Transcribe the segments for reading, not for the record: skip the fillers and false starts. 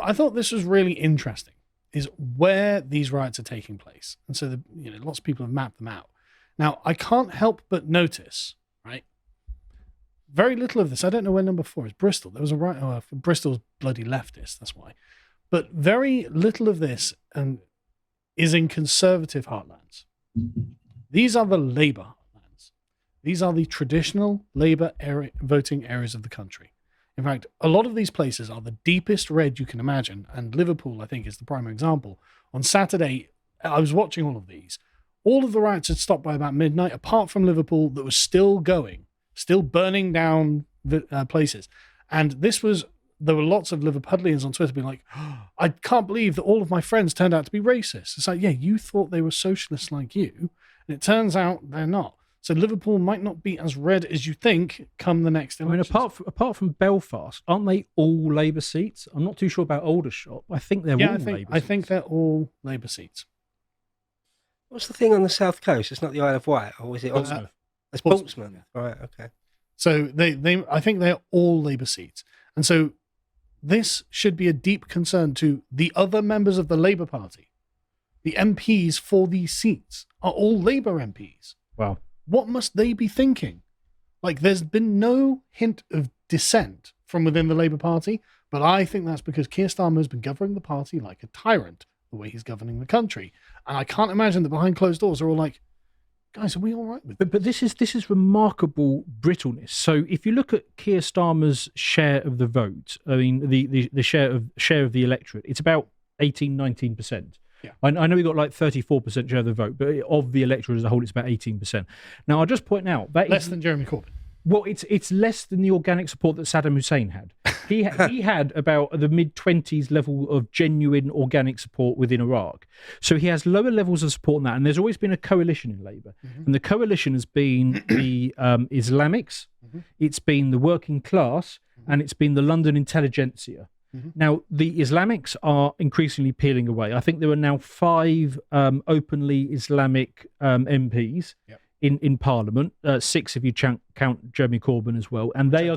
I thought this was really interesting, is where these riots are taking place. And so, lots of people have mapped them out. Now, I can't help but notice, right, very little of this. I don't know where number 4 is. Bristol. There was a riot. Bristol's bloody leftist, that's why. But very little of this is in conservative heartlands. These are the Labour heartlands. These are the traditional Labour voting areas of the country. In fact, a lot of these places are the deepest red you can imagine, and Liverpool, I think, is the primary example. On Saturday, I was watching all of these. All of the riots had stopped by about midnight, apart from Liverpool, that was still going, still burning down the places. And there were lots of Liverpudlians on Twitter being like, oh, I can't believe that all of my friends turned out to be racist. It's like, yeah, you thought they were socialists like you, and it turns out they're not. So Liverpool might not be as red as you think come the next election. I mean, apart from Belfast, aren't they all Labour seats? I'm not too sure about Aldershot. I think they're all Labour seats. I think they're all Labour seats. What's the thing on the south coast? It's not the Isle of Wight, or is it Portsmouth? It's Portsmouth. Right, okay. So I think they're all Labour seats. And so this should be a deep concern to the other members of the Labour Party. The MPs for these seats are all Labour MPs. Wow. What must they be thinking? Like, there's been no hint of dissent from within the Labour Party, but I think that's because Keir Starmer has been governing the party like a tyrant, the way he's governing the country. And I can't imagine that behind closed doors are all like, guys, are we all right with this? But this is remarkable brittleness. So if you look at Keir Starmer's share of the vote, I mean, the share of the electorate, it's about 18-19%. Yeah. I know we got like 34% share of the vote, but of the electorate as a whole, it's about 18%. Now, I'll just point out that less than Jeremy Corbyn. Well, it's less than the organic support that Saddam Hussein had. He had about the mid-20s level of genuine organic support within Iraq. So he has lower levels of support than that. And there's always been a coalition in Labour. Mm-hmm. And the coalition has been the Islamics, mm-hmm. it's been the working class, mm-hmm. and it's been the London intelligentsia. Mm-hmm. Now, the Islamics are increasingly peeling away. I think there are now 5 openly Islamic MPs in Parliament, 6 if you count Jeremy Corbyn as well, and they are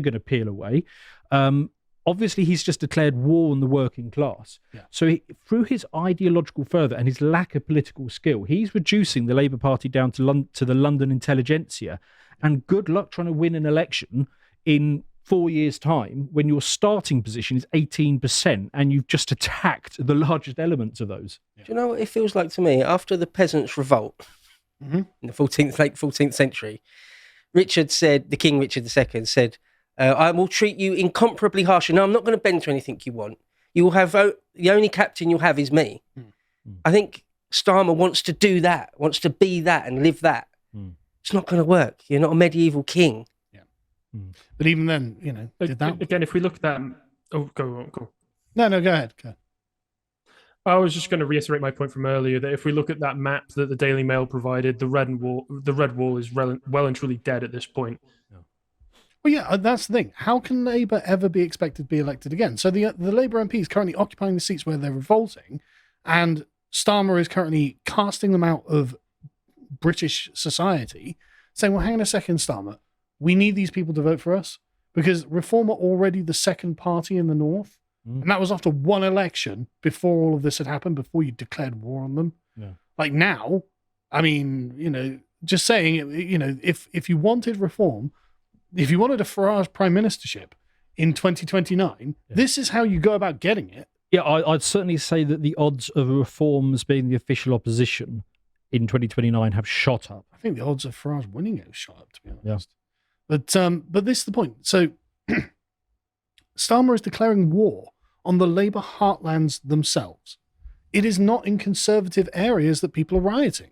going to peel away. Obviously, he's just declared war on the working class. Yeah. So through his ideological fervour and his lack of political skill, he's reducing the Labour Party down to the London intelligentsia. And good luck trying to win an election in 4 years' time when your starting position is 18% and you've just attacked the largest elements of those. Yeah. Do you know what it feels like to me? After the Peasants' Revolt in the late 14th century, the King Richard II said, I will treat you incomparably harshly. No, I'm not going to bend to anything you want. You will have the only captain you'll have is me. I think Starmer wants to do that, wants to be that and live that. It's not going to work. You're not a medieval king. But even then, did that again? If we look at that, go. No, go ahead. I was just going to reiterate my point from earlier that if we look at that map that the Daily Mail provided, the red wall is well and truly dead at this point. Well, yeah, that's the thing. How can Labour ever be expected to be elected again? So the Labour MP is currently occupying the seats where they're revolting, and Starmer is currently casting them out of British society, saying, well, hang on a second, Starmer. We need these people to vote for us because Reform are already the second party in the North. And that was after one election before all of this had happened, before you declared war on them. Yeah. Like now, I mean, just saying, if you wanted Reform, if you wanted a Farage prime ministership in 2029, this is how you go about getting it. Yeah, I'd certainly say that the odds of Reform as being the official opposition in 2029 have shot up. I think the odds of Farage winning it have shot up, to be honest. Yeah. But this is the point. So Starmer is declaring war on the Labour heartlands themselves. It is not in conservative areas that people are rioting.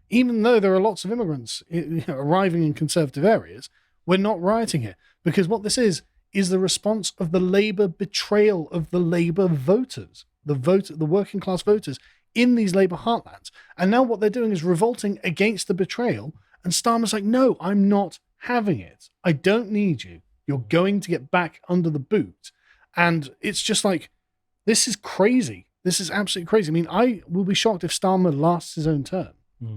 Even though there are lots of immigrants arriving in conservative areas, we're not rioting here. Because what this is the response of the Labour betrayal of the Labour voters, the working class voters in these Labour heartlands. And now what they're doing is revolting against the betrayal. And Starmer's like, no, I'm not having it. I don't need you. You're going to get back under the boot. And it's just like, this is crazy. This is absolutely crazy. I mean, I will be shocked if Starmer lasts his own term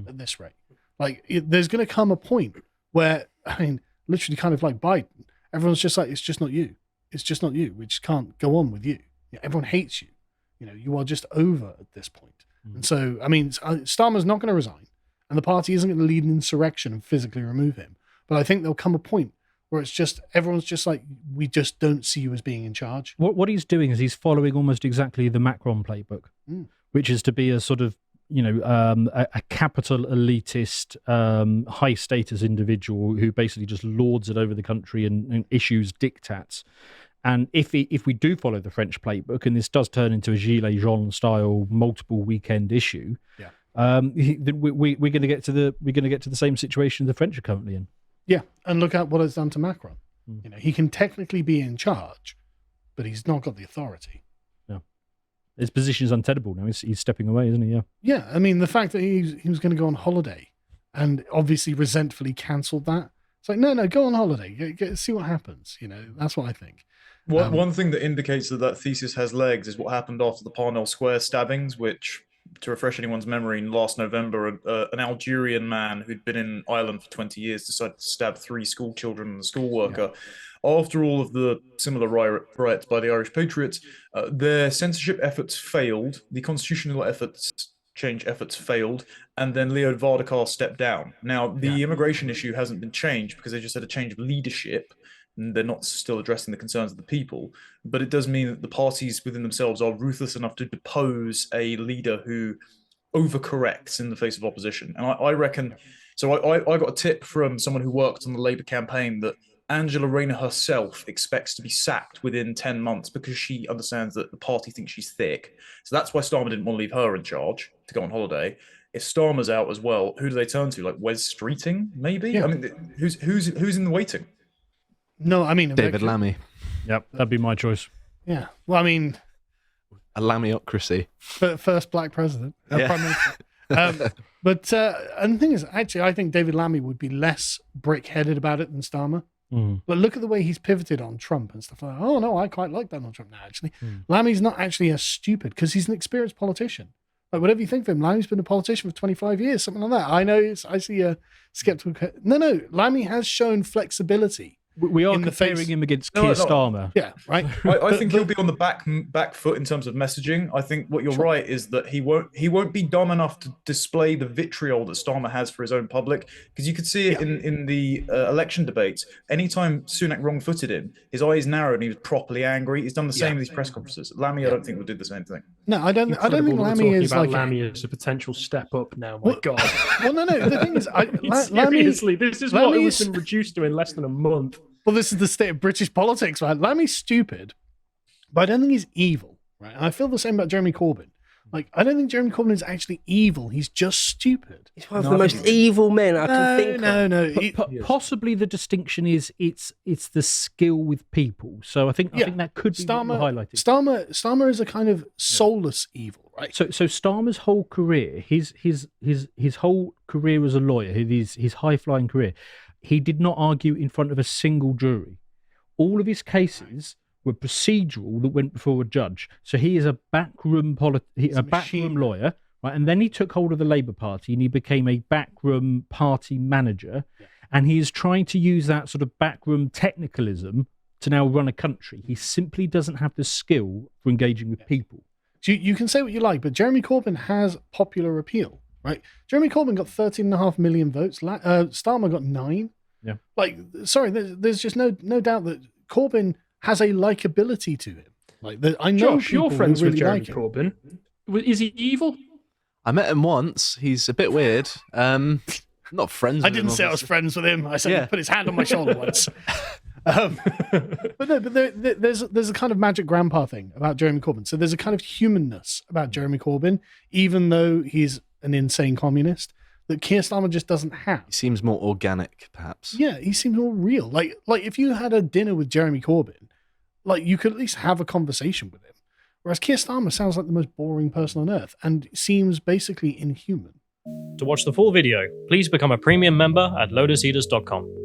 at this rate. Like, there's going to come a point where, I mean, literally kind of like Biden, everyone's just like, it's just not you. It's just not you. We just can't go on with you. everyone hates you. You are just over at this point. And so, I mean, Starmer's not going to resign, and the party isn't going to lead an insurrection and physically remove him. But I think there'll come a point where it's just everyone's just like, we just don't see you as being in charge. What he's doing is he's following almost exactly the Macron playbook, which is to be a sort of a capital elitist, high status individual who basically just lords it over the country and issues diktats. And if we do follow the French playbook, and this does turn into a Gilets jaunes style multiple weekend issue, then we're going to get to the same situation the French are currently in. Yeah, and look at what it's done to Macron. He can technically be in charge, but he's not got the authority. No, his position is untenable now. He's stepping away, isn't he? Yeah. Yeah, I mean, the fact that he was going to go on holiday and obviously resentfully cancelled that. It's like, no, go on holiday. See what happens. That's what I think. One thing that indicates that thesis has legs is what happened after the Parnell Square stabbings, which, to refresh anyone's memory, last November, an Algerian man who'd been in Ireland for 20 years decided to stab 3 school children and a school worker. Yeah. After all of the similar riots by the Irish Patriots, their censorship efforts failed, the constitutional change efforts failed, and then Leo Varadkar stepped down. Now, the immigration issue hasn't been changed because they just had a change of leadership. They're not still addressing the concerns of the people, but it does mean that the parties within themselves are ruthless enough to depose a leader who overcorrects in the face of opposition. And I reckon, so I got a tip from someone who worked on the Labour campaign that Angela Rayner herself expects to be sacked within 10 months because she understands that the party thinks she's thick. So that's why Starmer didn't want to leave her in charge to go on holiday. If Starmer's out as well, who do they turn to? Like Wes Streeting, maybe? Yeah. I mean, who's in the waiting? No, I mean... David Lammy. Yep, that'd be my choice. Yeah. Well, I mean... A Lammyocracy. First black president. Prime Minister. But and the thing is, actually, I think David Lammy would be less brick-headed about it than Starmer. But look at the way he's pivoted on Trump and stuff like that. Oh, no, I quite like Donald Trump now, actually. Lammy's not actually as stupid because he's an experienced politician. Like, whatever you think of him, Lammy's been a politician for 25 years, something like that. I know, I see a skeptical... No, Lammy has shown flexibility. We are comparing him against Keir Starmer. Yeah, right. I think he'll be on the back foot in terms of messaging. I think what you're right is that he won't be dumb enough to display the vitriol that Starmer has for his own public, because you could see it in the election debates. Anytime Sunak wrong-footed him, his eyes narrowed and he was properly angry. He's done the same with these press conferences. Lammy, I don't think, would do the same thing. No, I don't think Lammy is like Lammy as a potential step up now. My God. Well, no. The thing is, seriously, this is what it's been reduced to in less than a month. Well, this is the state of British politics, right? Lammy's stupid, but I don't think he's evil, right? And I feel the same about Jeremy Corbyn. Like, I don't think Jeremy Corbyn is actually evil. He's just stupid. He's one of the most evil men I can think of. No. Possibly the distinction is it's the skill with people. So I think that could be highlighted. Starmer is a kind of soulless evil, right? So Starmer's whole career, his whole career as a lawyer, his high flying career, he did not argue in front of a single jury. All of his cases were procedural that went before a judge. So he is a backroom lawyer, right? And then he took hold of the Labour Party and he became a backroom party manager. Yeah. And he is trying to use that sort of backroom technicalism to now run a country. He simply doesn't have the skill for engaging with people. So you can say what you like, but Jeremy Corbyn has popular appeal. Right, Jeremy Corbyn got 13.5 million votes. Starmer got 9. Yeah, like, sorry, there's just no doubt that Corbyn has a likability to him. Like, I know Josh, you're friends really with Jeremy Corbyn. Is he evil? I met him once. He's a bit weird. Not friends. With I didn't say I was friends with him. I said he put his hand on my shoulder once. But there's a kind of magic grandpa thing about Jeremy Corbyn. So there's a kind of humanness about Jeremy Corbyn, even though he's an insane communist, that Keir Starmer just doesn't have. He seems more organic, perhaps. Yeah, he seems more real. Like if you had a dinner with Jeremy Corbyn, like, you could at least have a conversation with him. Whereas Keir Starmer sounds like the most boring person on earth and seems basically inhuman. To watch the full video, please become a premium member at lotuseaters.com.